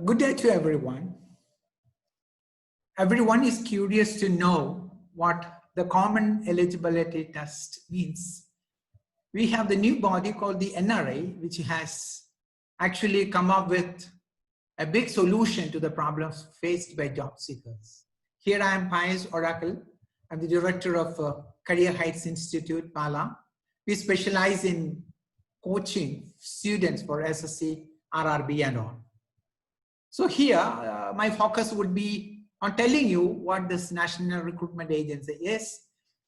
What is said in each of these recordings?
Good day to everyone. Everyone is curious to know what the Common Eligibility Test means. We have the new body called the NRA, which has actually come up with a big solution to the problems faced by job seekers. Here I am Pius Oracle. I'm the director of Career Heights Institute, Pala. We specialize in coaching students for SSC, RRB and all. So here, my focus would be on telling you what this National Recruitment Agency is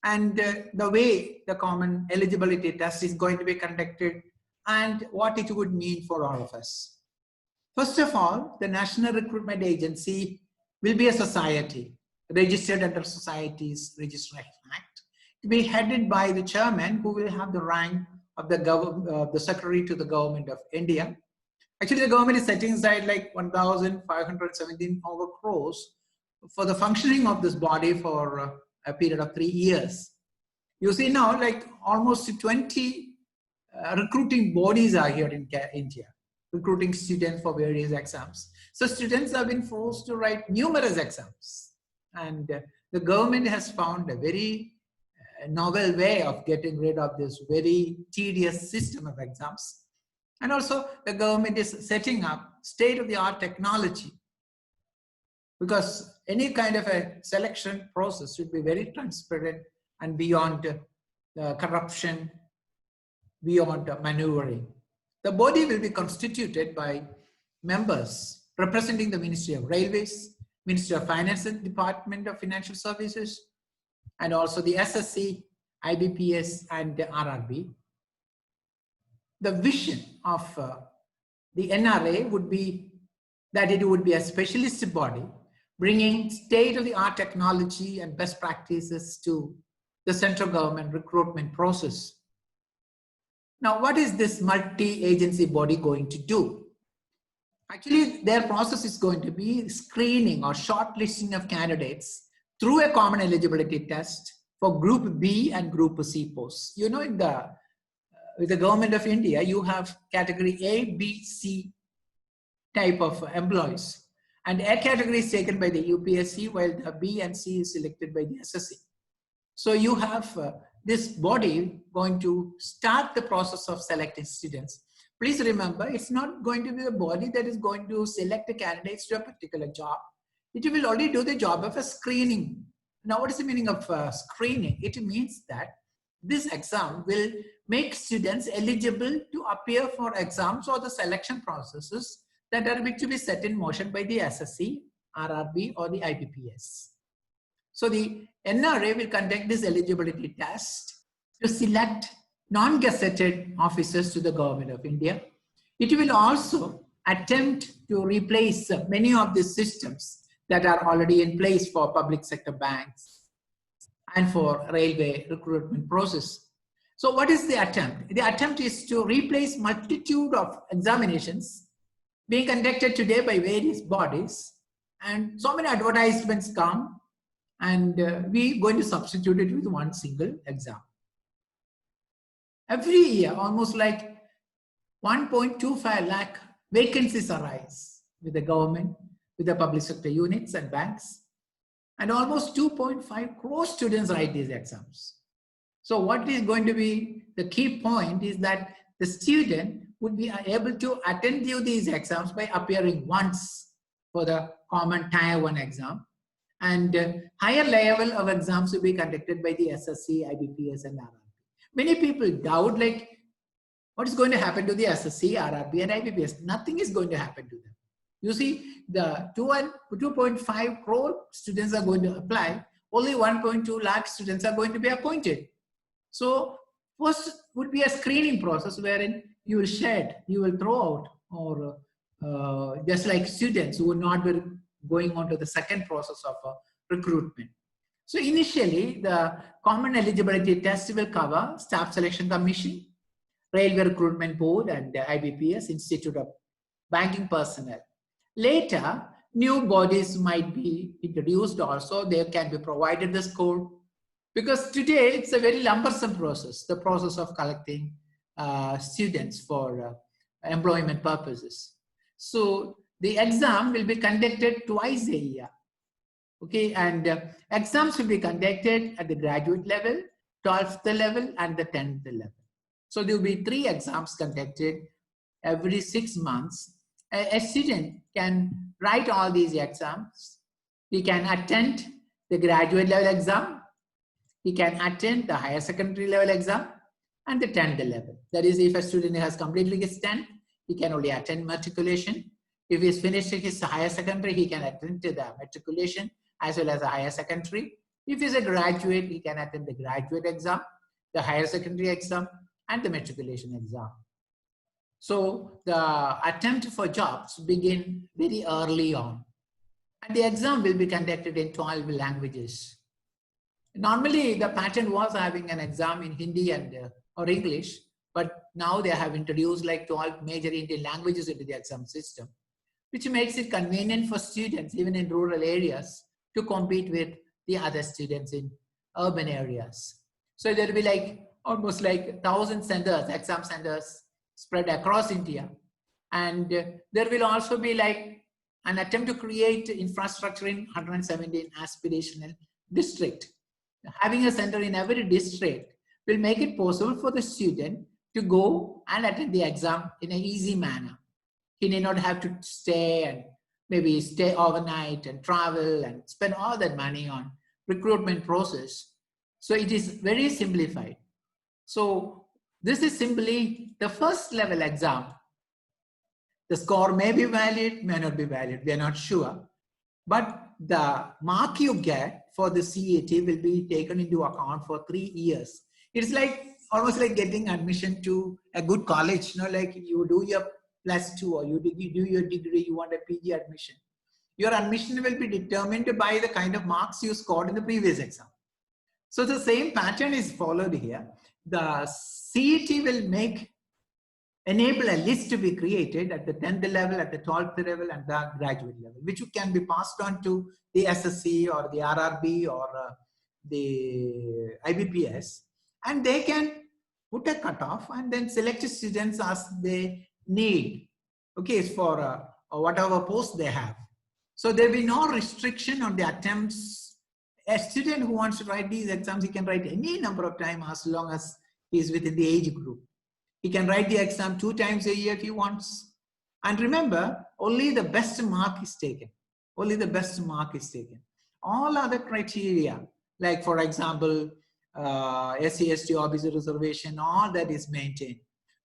and the way the Common Eligibility Test is going to be conducted and what it would mean for all of us. First of all, the National Recruitment Agency will be a society registered under Societies Registration Act. It will be headed by the chairman, who will have the rank of the Secretary to the Government of India. Actually, the government is setting aside like 1,517 crores for the functioning of this body for a period of 3 years. You see now, like almost 20 recruiting bodies are here in India, recruiting students for various exams. So students have been forced to write numerous exams. And the government has found a very novel way of getting rid of this very tedious system of exams. And also the government is setting up state-of-the-art technology, because any kind of a selection process should be very transparent and beyond corruption, beyond maneuvering. The body will be constituted by members representing the Ministry of Railways, Ministry of Finance and Department of Financial Services, and also the SSC, IBPS and the RRB. The vision of the NRA would be that it would be a specialist body bringing state-of-the-art technology and best practices to the central government recruitment process. Now, what is this multi-agency body going to do? Actually, their process is going to be screening or shortlisting of candidates through a common eligibility test for Group B and Group C posts. You know, with the government of India, you have category A, B, C type of employees. And A category is taken by the UPSC, while the B and C is selected by the SSC. So you have this body going to start the process of selecting students. Please remember, it's not going to be a body that is going to select the candidates to a particular job. It will only do the job of a screening. Now, what is the meaning of screening? It means that this exam will make students eligible to appear for exams or the selection processes that are to be set in motion by the SSC, RRB or the IBPS. So the NRA will conduct this eligibility test to select non-gazetted officers to the government of India. It will also attempt to replace many of the systems that are already in place for public sector banks and for railway recruitment process. So what is the attempt? The attempt is to replace multitude of examinations being conducted today by various bodies, and so many advertisements come, and we're going to substitute it with one single exam. Every year, almost like 1.25 lakh vacancies arise with the government, with the public sector units and banks, and almost 2.5 crore students write these exams. So what is going to be the key point is that the student would be able to attend these exams by appearing once for the common Tier 1 exam, and higher level of exams will be conducted by the SSC, IBPS and RRB. Many people doubt, like, what is going to happen to the SSC, RRB and IBPS? Nothing is going to happen to them. You see, the 2.5 crore students are going to apply, only 1.2 lakh students are going to be appointed. So first would be a screening process wherein you will shed, you will throw out, or just like students who will not be going on to the second process of recruitment. So initially, the Common Eligibility Test will cover Staff Selection Commission, Railway Recruitment Board and IBPS, Institute of Banking Personnel. Later, new bodies might be introduced also. They can be provided the score, because today it's a very lumbersome process, the process of collecting students for employment purposes. So the exam will be conducted twice a year. Okay, and exams will be conducted at the graduate level, 12th level, and the 10th level. So there will be 3 exams conducted every 6 months. A student can write all these exams. He can attend the graduate level exam. He can attend the higher secondary level exam and the 10th level. That is, if a student has completed his 10th, he can only attend matriculation. If he's finished his higher secondary, he can attend to the matriculation as well as the higher secondary. If he's a graduate, he can attend the graduate exam, the higher secondary exam, and the matriculation exam. So the attempt for jobs begin very early on. And the exam will be conducted in 12 languages. Normally, the pattern was having an exam in Hindi and or English, but now they have introduced like 12 major Indian languages into the exam system, which makes it convenient for students, even in rural areas, to compete with the other students in urban areas. So there will be like almost like 1,000 centers, exam centers spread across India. And there will also be like an attempt to create infrastructure in 117 aspirational districts. Having a center in every district will make it possible for the student to go and attend the exam in an easy manner. He need not have to stay and maybe stay overnight and travel and spend all that money on recruitment process. So it is very simplified. So this is simply the first level exam. The score may be valid, may not be valid, we are not sure. But the mark you get for the CET will be taken into account for 3 years. It's like almost like getting admission to a good college, you know, like you do your +2 or you do your degree, you want a PG admission. Your admission will be determined by the kind of marks you scored in the previous exam. So the same pattern is followed here. The CET will enable a list to be created at the 10th level, at the 12th level, and the graduate level, which can be passed on to the SSC or the RRB or the IBPS, and they can put a cutoff and then select students as they need, okay, for whatever post they have. So there will be no restriction on the attempts. A student who wants to write these exams, he can write any number of times as long as he is within the age group. He can write the exam 2 times a year if he wants. And remember, only the best mark is taken. Only the best mark is taken. All other criteria, like for example, SC/ST OBC reservation, all that is maintained.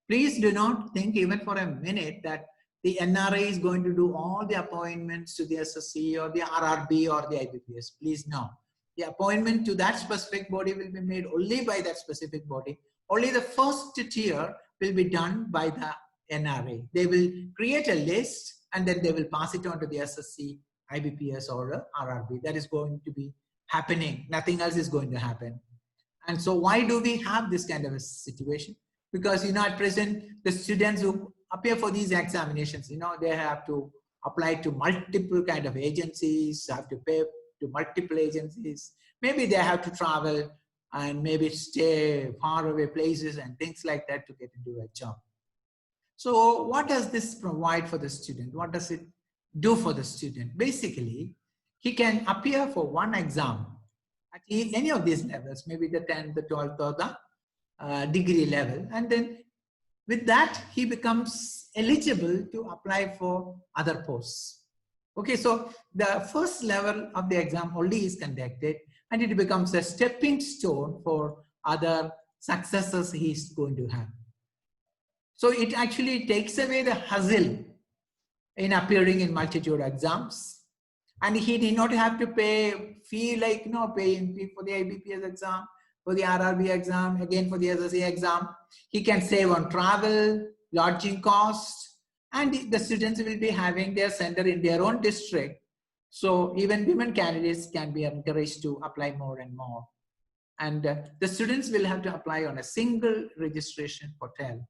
Please do not think even for a minute that the NRA is going to do all the appointments to the SSC or the RRB or the IBPS. Please no. The appointment to that specific body will be made only by that specific body. Only the first tier will be done by the NRA. They will create a list and then they will pass it on to the SSC, IBPS or RRB. That is going to be happening. Nothing else is going to happen. And so why do we have this kind of a situation? Because, you know, at present, the students who appear for these examinations, you know, they have to apply to multiple kind of agencies, have to pay to multiple agencies. Maybe they have to travel and maybe stay far away places and things like that to get into a job. So what does this provide for the student? What does it do for the student? Basically, he can appear for one exam at any of these levels, maybe the 10th, the 12th, or the degree level. And then with that, he becomes eligible to apply for other posts. Okay, so the first level of the exam only is conducted and it becomes a stepping stone for other successes he's going to have. So it actually takes away the hassle in appearing in multitude exams. And he did not have to pay fee like, you know, paying fee for the IBPS exam, for the RRB exam, again for the SSC exam. He can save on travel, lodging costs, and the students will be having their center in their own district. So even women candidates can be encouraged to apply more and more. And the students will have to apply on a single registration portal.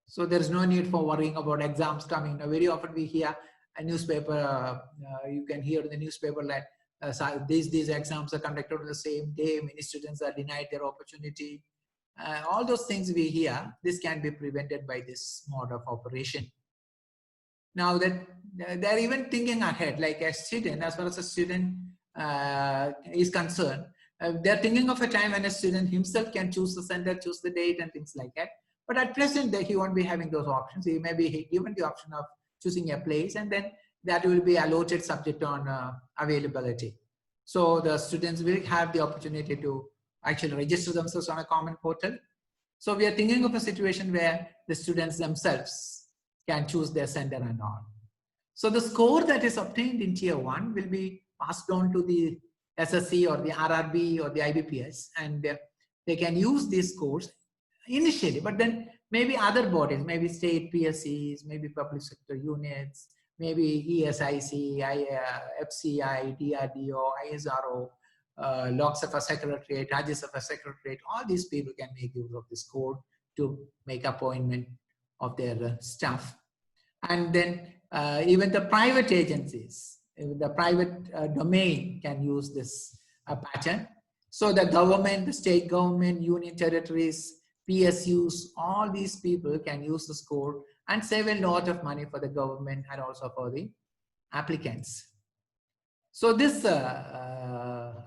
So there is no need for worrying about exams coming. Now, very often we hear a newspaper, you can hear in the newspaper that these exams are conducted on the same day, many students are denied their opportunity. All those things we hear, this can be prevented by this mode of operation. Now that they're even thinking ahead, like a student, as far as a student is concerned. They're thinking of a time when a student himself can choose the center, choose the date and things like that. But at present, he won't be having those options. He may be given the option of choosing a place, and then that will be allotted subject on availability. So the students will have the opportunity to actually register themselves on a common portal. So we are thinking of a situation where the students themselves can choose their center and all. So the score that is obtained in tier 1 will be passed on to the SSC or the RRB or the IBPS, and they can use these scores initially, but then maybe other bodies, maybe state PSCs, maybe public sector units, maybe ESIC, FCI, DRDO, ISRO, Lok Sabha Secretariat, Rajya Sabha Secretariat, all these people can make use of this code to make appointment of their staff. And then even the private agencies, the private domain can use this pattern. So the government, the state government, union territories, PSUs, all these people can use the score and save a lot of money for the government and also for the applicants. So this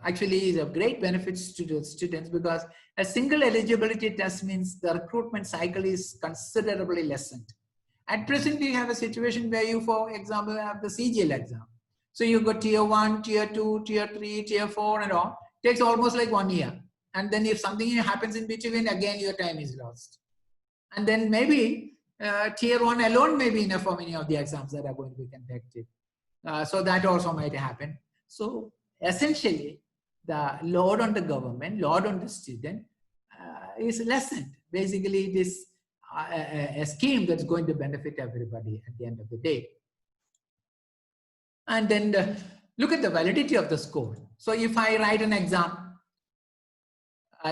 actually is of great benefits to the students, because a single eligibility test means the recruitment cycle is considerably lessened. At present, we have a situation where you, for example, have the CGL exam. So you got tier 1, tier 2, tier 3, tier 4 and all. It takes almost like 1 year. And then if something happens in between, again, your time is lost. And then maybe tier 1 alone may be enough for many of the exams that are going to be conducted. So that also might happen. So essentially, the load on the government, load on the student is lessened. Basically, it is a scheme that's going to benefit everybody at the end of the day. And then look at the validity of the score. So if I write an exam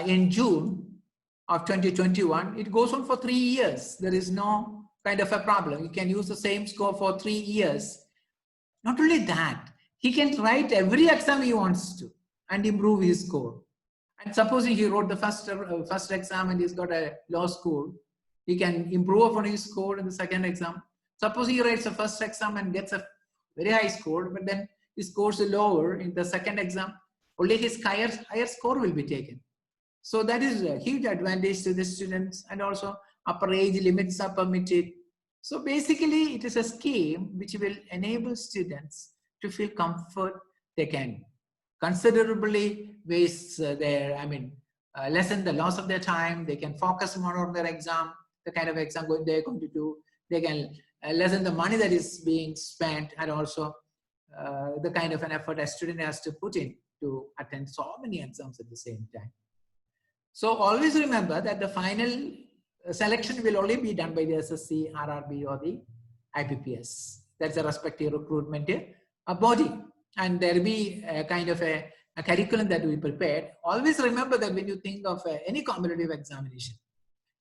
in June of 2021, it goes on for 3 years. There is no kind of a problem. You can use the same score for 3 years. Not only that, he can write every exam he wants to and improve his score. And supposing he wrote the first exam and he's got a low score, he can improve upon his score in the second exam. Suppose he writes the first exam and gets a very high score, but then his scores are lower in the second exam, only his higher score will be taken. So that is a huge advantage to the students, and also upper age limits are permitted. So basically it is a scheme which will enable students to feel comfort. They can considerably waste lessen the loss of their time. They can focus more on their exam, the kind of exam they're going to do. They can lessen the money that is being spent, and also the kind of an effort a student has to put in to attend so many exams at the same time. So always remember that the final selection will only be done by the SSC, RRB or the IBPS. That's a respective recruitment body. And there will be a kind of a curriculum that we prepared. Always remember that when you think of any competitive examination,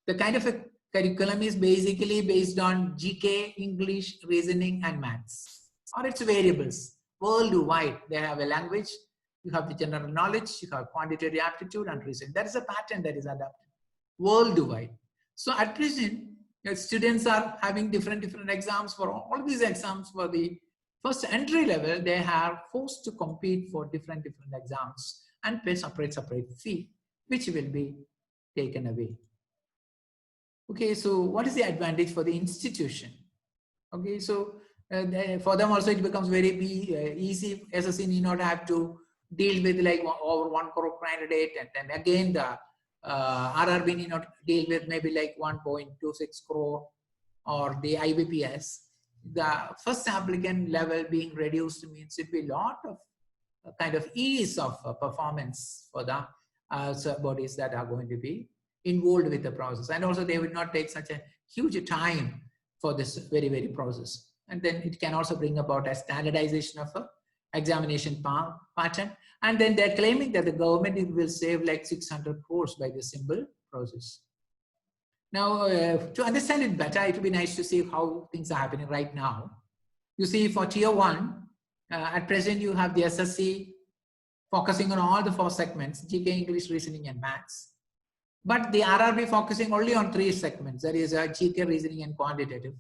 the kind of a curriculum is basically based on GK, English, reasoning, and maths, or its variables. Worldwide, they have a language, you have the general knowledge, you have quantitative aptitude and reasoning. That is a pattern that is adapted worldwide. So at present, students are having different exams. For all these exams, for the first entry level, they are forced to compete for different exams and pay separate fee, which will be taken away. Okay, so what is the advantage for the institution? Okay, so for them also it becomes very easy. SSC need not have to deal with like over 1 crore candidate, and then again the RRB need not deal with maybe like 1.26 crore, or the IBPS. The first applicant level being reduced means it will be a lot of kind of ease of performance for the bodies that are going to be involved with the process, and also they will not take such a huge time for this very process. And then it can also bring about a standardization of a examination pattern, and then they're claiming that the government will save like 600 crores by this simple process. Now, to understand it better, it would be nice to see how things are happening right now. You see, for tier 1, at present you have the SSC focusing on all the 4 segments: GK, English, reasoning, and maths. But the RRB focusing only on 3 segments, that is GK, reasoning, and quantitative.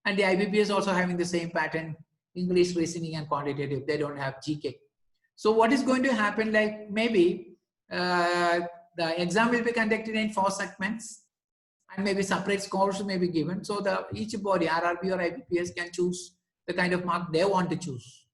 And the IBPS also having the same pattern, English, reasoning, and quantitative. They don't have GK. So what is going to happen, like maybe the exam will be conducted in 4 segments and maybe separate scores may be given. So each body, RRB or IBPS, can choose the kind of mark they want to choose.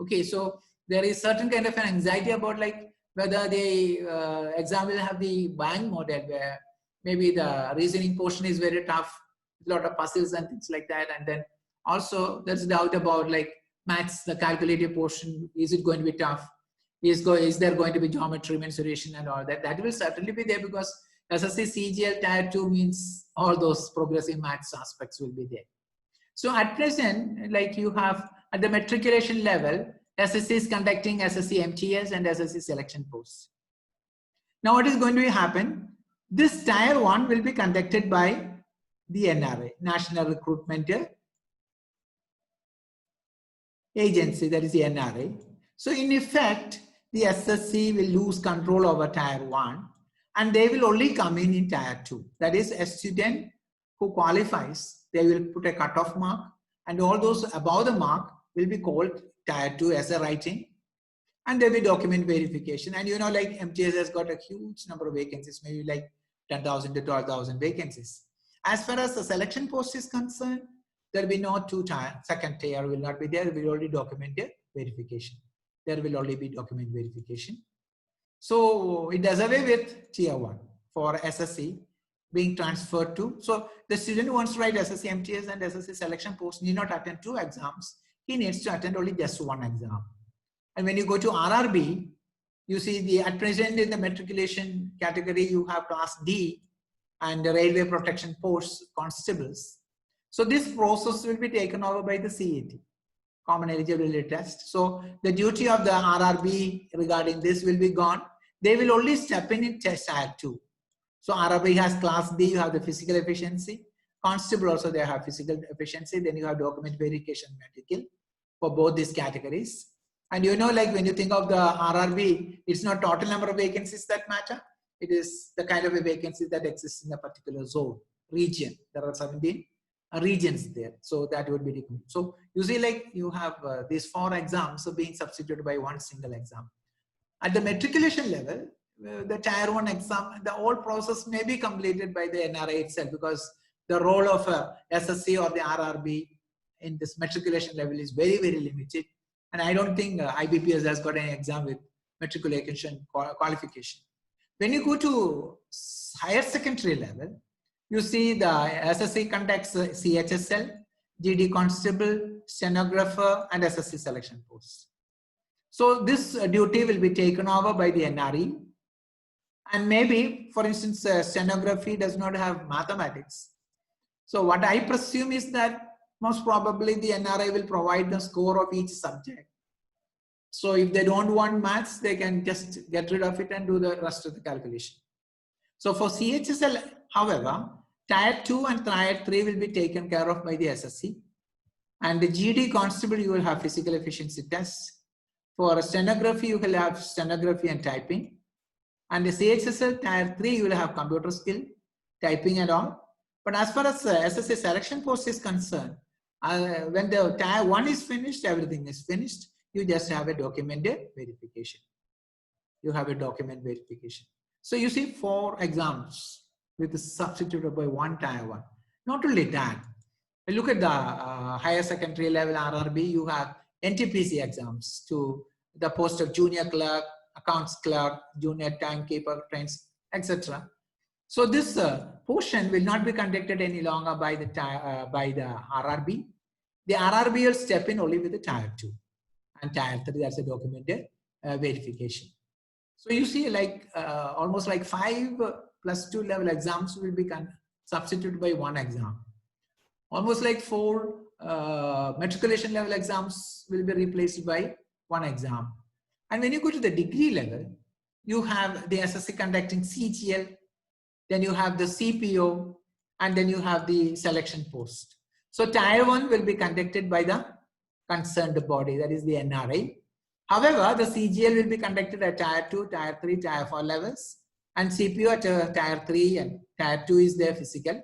Okay, so there is certain kind of an anxiety about like whether the exam will have the buying model where maybe the reasoning portion is very tough, a lot of puzzles and things like that. And then also there's doubt about like maths, the calculative portion, is it going to be tough? Is there going to be geometry, mensuration and all that? That will certainly be there because SSC CGL Tier 2 means all those progressive maths aspects will be there. So at present, like you have at the matriculation level, SSC is conducting SSC MTS and SSC selection posts. Now what is going to happen? This Tier 1 will be conducted by the NRA, National Recruitment Agency, that is the NRA. So in effect, the SSC will lose control over Tier 1 and they will only come in Tier 2. That is, a student who qualifies, they will put a cutoff mark and all those above the mark will be called Tier 2 as a writing, and there will be document verification. And you know, like MTS has got a huge number of vacancies, maybe like 10,000 to 12,000 vacancies. As far as the selection post is concerned, there will be no second tier will not be there. There will only document verification. There will only be document verification. So it does away with Tier 1 for SSC being transferred to. So the student who wants to write SSC MTS and SSC selection post need not attend 2 exams. He needs to attend only just 1 exam. And when you go to RRB, you see at present in the matriculation category, you have class D and the railway protection posts, constables. So this process will be taken over by the CET, Common Eligibility Test. So the duty of the RRB regarding this will be gone. They will only step in test Tier 2. So RRB has class D, you have the physical efficiency. Constable also they have physical efficiency. Then you have document verification medical for both these categories. And you know, like when you think of the RRB, it's not total number of vacancies that matter. It is the kind of a vacancy that exists in a particular zone, region. There are 17 regions there. So that would be the. So you see, like you have these 4 exams being substituted by 1 single exam. At the matriculation level, the Tier 1 exam, the whole process may be completed by the NRA itself because the role of SSC or the RRB in this matriculation level is very, very limited. And I don't think IBPS has got any exam with matriculation qualification. When you go to higher secondary level, you see the SSC conducts CHSL, GD constable, stenographer, and SSC selection posts. So this duty will be taken over by the NRE. And maybe, for instance, stenography does not have mathematics. So what I presume is that most probably the NRI will provide the score of each subject. So if they don't want maths, they can just get rid of it and do the rest of the calculation. So for CHSL, however, Tier 2 and Tier 3 will be taken care of by the SSC. And the GD constable, you will have physical efficiency tests. For stenography, you will have stenography and typing. And the CHSL Tier 3, you will have computer skill, typing and all. But as far as SSC selection post is concerned, when the Tier 1 is finished, everything is finished. You just have a document verification. You have a document verification. So you see 4 exams with substituted by 1 Tier 1. Not only that, look at the higher secondary level RRB, you have NTPC exams to the post of junior clerk, accounts clerk, junior timekeeper, trains, etc. So this portion will not be conducted any longer by the RRB. The RRB will step in only with the Tier 2 and Tier 3. That's a documented verification. So you see, like almost like 5 +2 level exams will be substituted by 1 exam. Almost like 4 matriculation level exams will be replaced by 1 exam. And when you go to the degree level, you have the SSC conducting CGL, then you have the CPO, and then you have the selection post. So Tier 1 will be conducted by the concerned body, that is the NRA. However, the CGL will be conducted at Tier 2, Tier 3, Tier 4 levels, and CPO at Tier 3 and Tier 2 is their physical.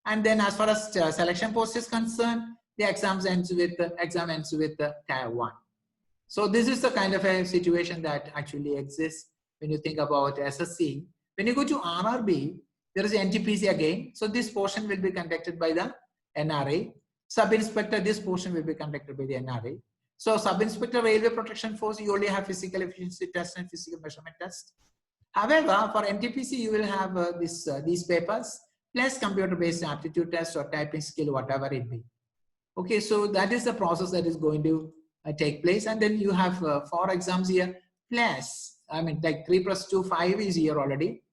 And then as far as selection post is concerned, the exam ends with tier 1. So this is the kind of a situation that actually exists when you think about SSC. When you go to RRB, there is NTPC again. So this portion will be conducted by the NRA. Sub-inspector, this portion will be conducted by the NRA. So sub-inspector railway protection force, you only have physical efficiency test and physical measurement test. However, for NTPC, you will have these papers plus computer-based aptitude test or typing skill, whatever it be. Okay, so that is the process that is going to take place. And then you have 4 exams here, plus, I mean, like 3 + 2, 5 is here already.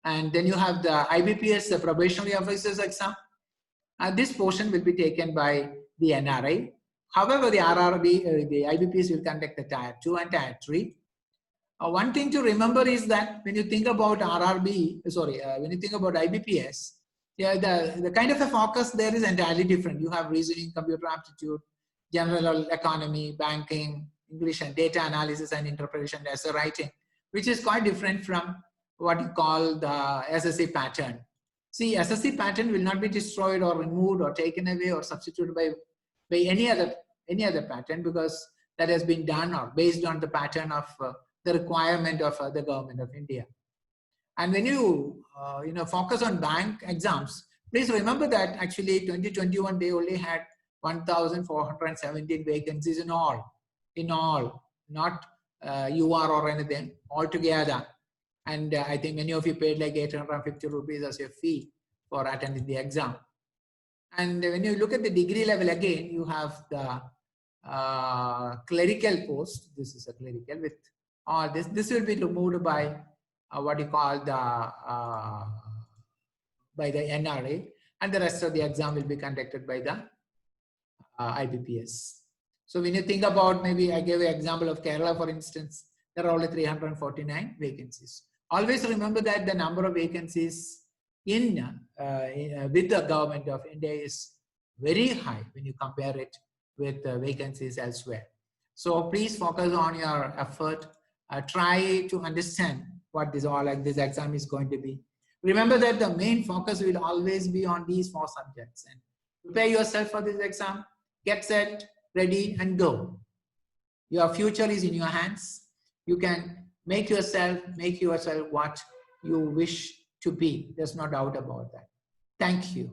And then you have the IBPS, the probationary officers exam. This portion will be taken by the NRA. However, the RRB, the IBPS will conduct the tier 2 and tier 3. One thing to remember is that when you think about when you think about IBPS, yeah, the kind of a focus there is entirely different. You have reasoning, computer aptitude, general economy, banking, English and data analysis and interpretation, essay writing, which is quite different from what you call the SSC pattern. See, SSC pattern will not be destroyed or removed or taken away or substituted by any other pattern, because that has been done or based on the pattern of the requirement of the government of India. And when you focus on bank exams, please remember that actually 2021 they only had 1,417 vacancies in all, not UR or anything, altogether. And I think many of you paid like 850 rupees as your fee for attending the exam. And when you look at the degree level again, you have the clerical post. This is a clerical with all this. This will be removed by what you call by the NRA, and the rest of the exam will be conducted by the IBPS. So when you think about, maybe I gave an example of Kerala, for instance, there are only 349 vacancies. Always remember that the number of vacancies with the government of India is very high when you compare it with vacancies elsewhere. So please focus on your effort. Try to understand what this exam is going to be. Remember that the main focus will always be on these 4 subjects, and prepare yourself for this exam. Get set, ready, and go. Your future is in your hands. You can make yourself what you wish to be. There's no doubt about that. Thank you.